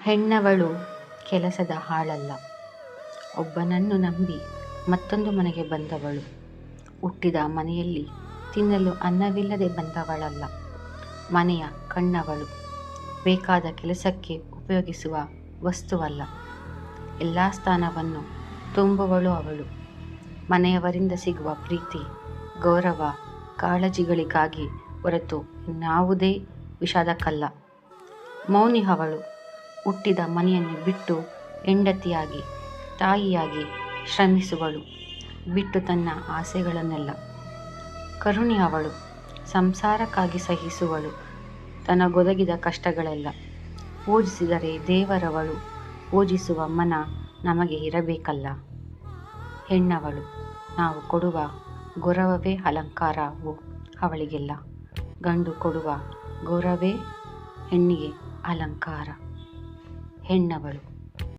ಹೆಣ್ಣವಳು ಕೆಲಸದ ಹಾಳಲ್ಲ. ಒಬ್ಬನನ್ನು ನಂಬಿ ಮತ್ತೊಂದು ಮನೆಗೆ ಬಂದವಳು. ಹುಟ್ಟಿದ ಮನೆಯಲ್ಲಿ ತಿನ್ನಲು ಅನ್ನವಿಲ್ಲದೆ ಬಂದವಳಲ್ಲ. ಮನೆಯ ಕಣ್ಣವಳು. ಬೇಕಾದ ಕೆಲಸಕ್ಕೆ ಉಪಯೋಗಿಸುವ ವಸ್ತುವಲ್ಲ. ಎಲ್ಲ ಸ್ಥಾನವನ್ನು ತುಂಬುವಳು ಅವಳು. ಮನೆಯವರಿಂದ ಸಿಗುವ ಪ್ರೀತಿ, ಗೌರವ, ಕಾಳಜಿಗಳಿಗಾಗಿ ಹೊರತು ಇನ್ಯಾವುದೇ ವಿಷಾದಕ್ಕಲ್ಲ. ಮೌನಿ ಅವಳು. ಹುಟ್ಟಿದ ಮನೆಯನ್ನು ಬಿಟ್ಟು ಹೆಂಡತಿಯಾಗಿ, ತಾಯಿಯಾಗಿ ಶ್ರಮಿಸುವಳು, ಬಿಟ್ಟು ತನ್ನ ಆಸೆಗಳನ್ನೆಲ್ಲ. ಕರುಣಿ ಅವಳು. ಸಂಸಾರಕ್ಕಾಗಿ ಸಹಿಸುವಳು ತನಗೊದಗಿದ ಕಷ್ಟಗಳೆಲ್ಲ. ಪೂಜಿಸಿದರೆ ದೇವರವಳು, ಪೂಜಿಸುವ ಮನ ನಮಗೆ ಇರಬೇಕಲ್ಲ. ಹೆಣ್ಣವಳು. ನಾವು ಕೊಡುವ ಗೌರವವೇ ಅಲಂಕಾರವು ಅವಳಿಗೆಲ್ಲ. ಗಂಡು ಕೊಡುವ ಗೌರವವೇ ಹೆಣ್ಣಿಗೆ ಅಲಂಕಾರ. ಹೆಣ್ಣವಳು.